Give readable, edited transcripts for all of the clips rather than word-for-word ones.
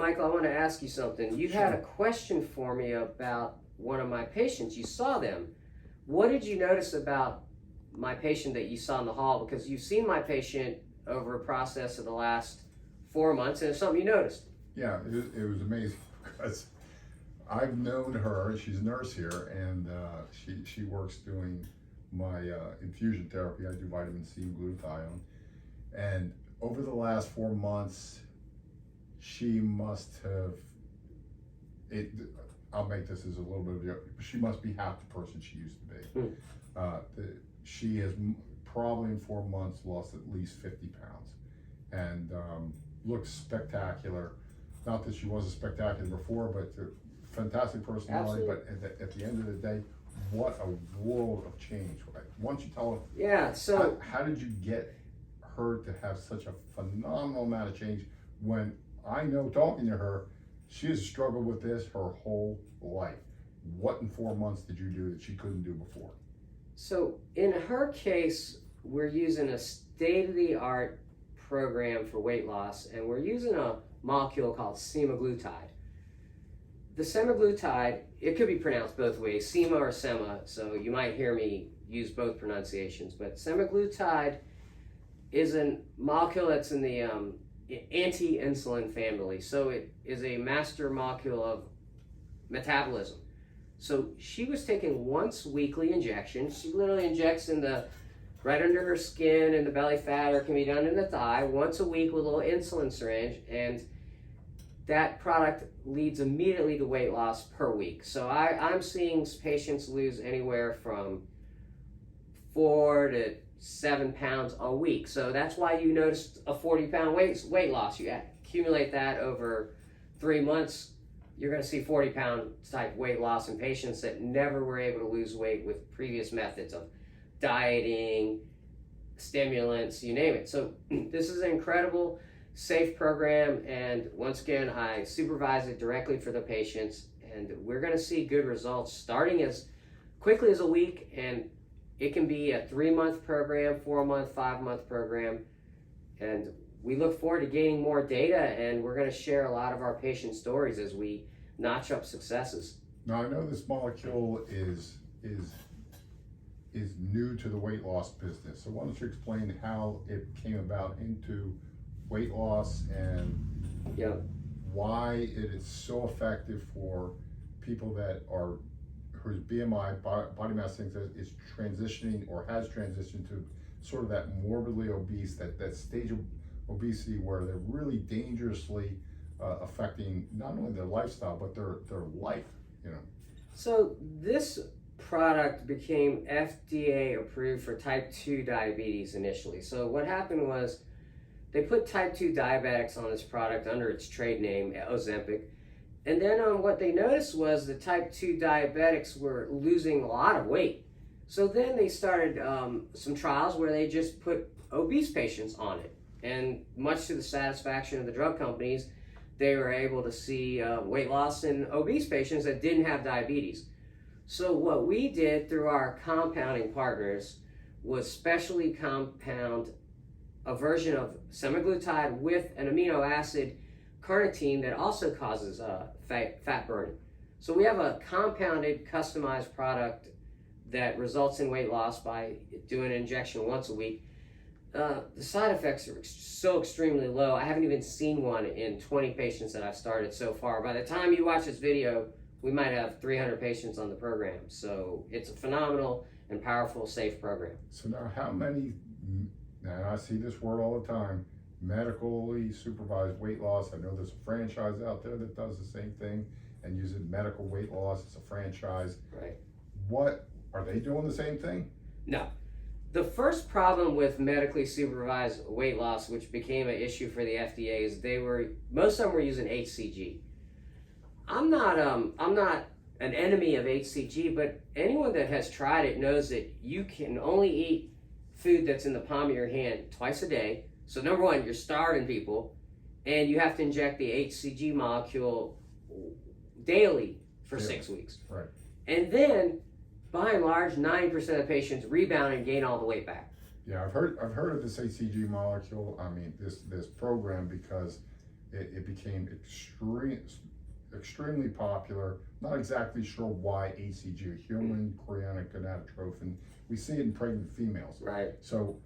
Michael, I want to ask you something. You had a question for me about one of my patients. You saw them. What did you notice about my patient that you saw in the hall? Because you've seen my patient over a process of the last 4 months, and it's something you noticed. Yeah, it was amazing because I've known her. She's a nurse here, and she works doing my infusion therapy. I do vitamin C and glutathione, and over the last 4 months, she must have. I'll make this as a little bit of a joke. She must be half the person she used to be. She has probably in 4 months lost at least 50 pounds, and looks spectacular. Not that she wasn't spectacular before, but fantastic personality. Absolutely. But at the end of the day, what a world of change. Why don't you tell her? Yeah. So how did you get her to have such a phenomenal amount of change when I know, talking to her, she has struggled with this her whole life? What in 4 months did you do that she couldn't do before? So in her case, we're using a state-of-the-art program for weight loss, and we're using a molecule called semaglutide. The semaglutide, it could be pronounced both ways, sema or sema, so you might hear me use both pronunciations, but semaglutide is a molecule that's in the anti-insulin family, so it is a master molecule of metabolism. So she was taking once weekly injections. She literally injects right under her skin and the belly fat, or it can be done in the thigh, once a week with a little insulin syringe, and that product leads immediately to weight loss per week. So I'm seeing patients lose anywhere from 4 to 7 pounds a week. So that's why you noticed a 40-pound weight loss. You accumulate that over 3 months, you're going to see 40-pound type weight loss in patients that never were able to lose weight with previous methods of dieting, stimulants, you name it. So this is an incredible, safe program, and once again, I supervise it directly for the patients, and we're going to see good results starting as quickly as a week, and it can be a 3-month program, 4-month, 5-month program, and we look forward to gaining more data, and we're going to share a lot of our patient stories as we notch up successes. Now, I know this molecule is new to the weight loss business, so why don't you explain how it came about into weight loss and why it is so effective for people that are whose BMI, body mass index, is transitioning or has transitioned to sort of that morbidly obese, that stage of obesity where they're really dangerously affecting not only their lifestyle but their life, you know. So this product became FDA approved for type 2 diabetes initially. So what happened was they put type 2 diabetics on this product under its trade name, Ozempic. And then what they noticed was the type 2 diabetics were losing a lot of weight. So then they started some trials where they just put obese patients on it. And much to the satisfaction of the drug companies, they were able to see weight loss in obese patients that didn't have diabetes. So what we did through our compounding partners was specially compound a version of semaglutide with an amino acid carnitine that also causes fat burning. So we have a compounded, customized product that results in weight loss by doing an injection once a week. The side effects are so extremely low. I haven't even seen one in 20 patients that I've started so far. By the time you watch this video, we might have 300 patients on the program. So it's a phenomenal and powerful, safe program. So now now I see this word all the time, medically supervised weight loss. I know there's a franchise out there that does the same thing and uses medical weight loss. It's a franchise. Right. What, are they doing the same thing? No. The first problem with medically supervised weight loss, which became an issue for the FDA, is most of them were using HCG. I'm not an enemy of HCG, but anyone that has tried it knows that you can only eat food that's in the palm of your hand twice a day. So number one, you're starving people, and you have to inject the HCG molecule daily for 6 weeks. Right. And then, by and large, 90% of patients rebound and gain all the weight back. Yeah, I've heard of this HCG molecule. I mean, this program, because it became extremely popular. Not exactly sure why HCG, human chorionic gonadotrophin. We see it in pregnant females. Right. So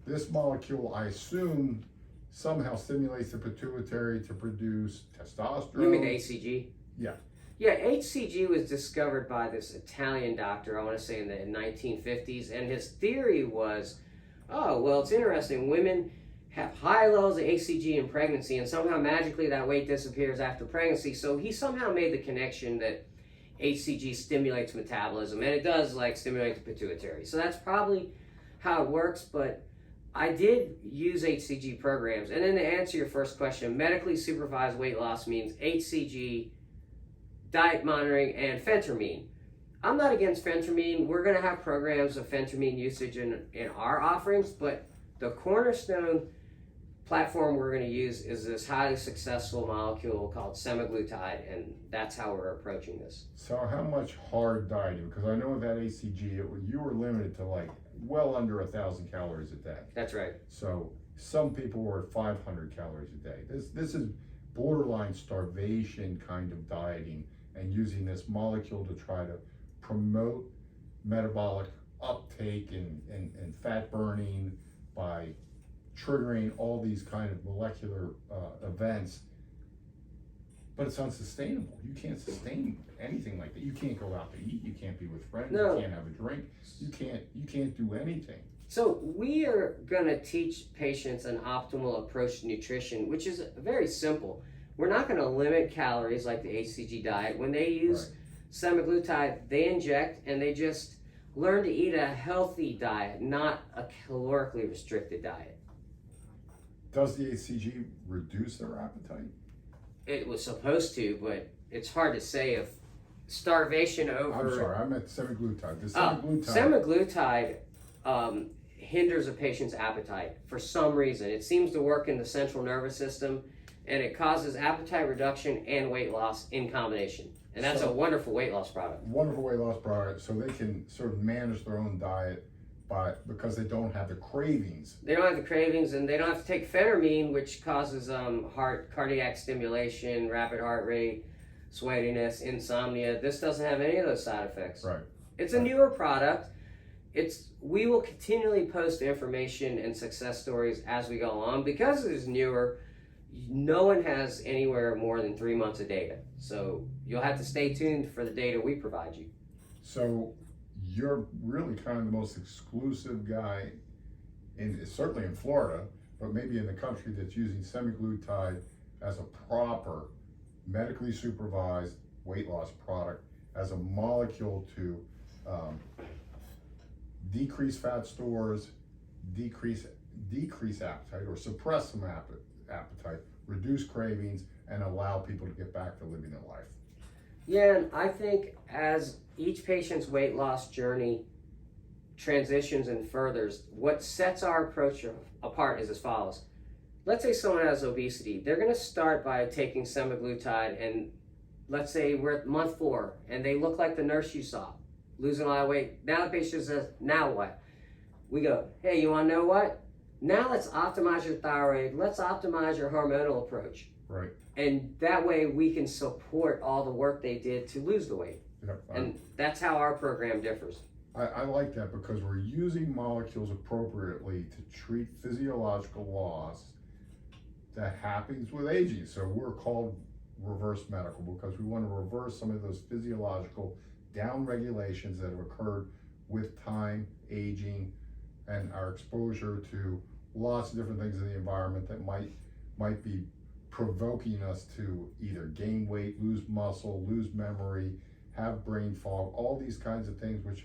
this molecule, I assume, somehow stimulates the pituitary to produce testosterone. You mean HCG? Yeah. Yeah, HCG was discovered by this Italian doctor, I want to say in the 1950s, and his theory was, oh, well, it's interesting. Women have high levels of HCG in pregnancy, and somehow magically that weight disappears after pregnancy. So he somehow made the connection that HCG stimulates metabolism, and it does like stimulate the pituitary. So that's probably how it works, but I did use HCG programs. And then to answer your first question, medically supervised weight loss means HCG, diet monitoring, and phentermine. I'm not against phentermine. We're going to have programs of phentermine usage in our offerings, but the cornerstone platform we're going to use is this highly successful molecule called semaglutide, and that's how we're approaching this. So how much hard dieting? Because I know with that HCG, you were limited to like well under 1,000 calories a day. That's right. So some people were at 500 calories a day. This is borderline starvation kind of dieting, and using this molecule to try to promote metabolic uptake and fat burning by triggering all these kind of molecular events. But it's unsustainable. You can't sustain anything like that. You can't go out to eat. You can't be with friends. No. You can't have a drink. You can't do anything. So we are going to teach patients an optimal approach to nutrition, which is very simple. We're not going to limit calories like the HCG diet. When they use semaglutide, they inject and they just learn to eat a healthy diet, not a calorically restricted diet. Does the HCG reduce their appetite? It was supposed to, but it's hard to say if starvation over... I'm sorry, I meant semaglutide. The semaglutide hinders a patient's appetite for some reason. It seems to work in the central nervous system, and it causes appetite reduction and weight loss in combination. And that's a wonderful weight loss product. Wonderful weight loss product, so they can sort of manage their own diet because they don't have the cravings. They don't have the cravings, and they don't have to take phentermine, which causes cardiac stimulation, rapid heart rate, sweatiness, insomnia. This doesn't have any of those side effects. Right. It's a newer product. We will continually post information and success stories as we go along. Because it is newer, no one has anywhere more than 3 months of data. So you'll have to stay tuned for the data we provide you. So you're really kind of the most exclusive guy, certainly in Florida, but maybe in the country, that's using semaglutide as a proper medically supervised weight loss product, as a molecule to decrease fat stores, decrease appetite, or suppress some appetite, reduce cravings, and allow people to get back to living their life. Yeah, and I think as each patient's weight loss journey transitions and furthers, what sets our approach apart is as follows. Let's say someone has obesity. They're going to start by taking semaglutide, and let's say we're at month 4, and they look like the nurse you saw, losing a lot of weight. Now the patient says, now what? We go, hey, you want to know what? Now let's optimize your thyroid. Let's optimize your hormonal approach. Right. And that way we can support all the work they did to lose the weight. Yep. And that's how our program differs. I like that, because we're using molecules appropriately to treat physiological loss that happens with aging. So we're called reverse medical, because we want to reverse some of those physiological downregulations that have occurred with time, aging, and our exposure to lots of different things in the environment that might be provoking us to either gain weight, lose muscle, lose memory, have brain fog, all these kinds of things which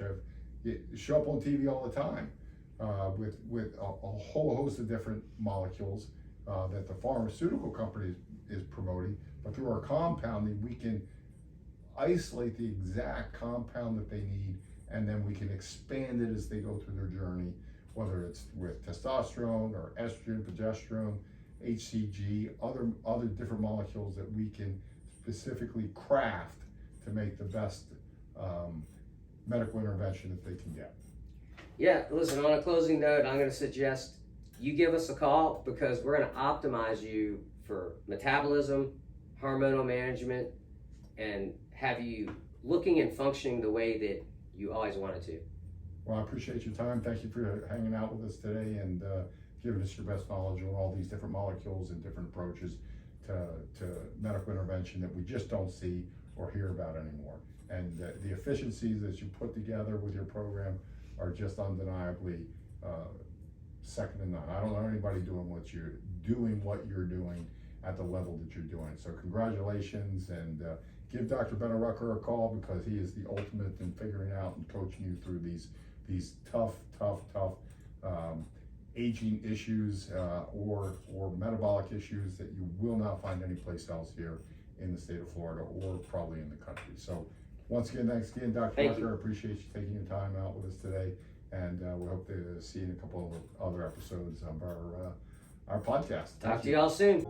show up on TV all the time with a whole host of different molecules that the pharmaceutical company is promoting. But through our compounding, we can isolate the exact compound that they need, and then we can expand it as they go through their journey, whether it's with testosterone or estrogen, progesterone, HCG, other different molecules that we can specifically craft to make the best medical intervention that they can get. Yeah, listen, on a closing note, I'm going to suggest you give us a call, because we're going to optimize you for metabolism, hormonal management, and have you looking and functioning the way that you always wanted to. Well, I appreciate your time. Thank you for hanging out with us today and giving us your best knowledge on all these different molecules and different approaches to medical intervention that we just don't see or hear about anymore. And the efficiencies that you put together with your program are just undeniably second to none. I don't know anybody doing what you're doing at the level that you're doing. So congratulations, and give Dr. Bino Rucker a call, because he is the ultimate in figuring out and coaching you through these tough aging issues or metabolic issues that you will not find anyplace else here in the state of Florida or probably in the country. So once again, thanks again, Dr. Rucker. I appreciate you taking your time out with us today, and we hope to see you in a couple of other episodes of our podcast. Talk to you all soon.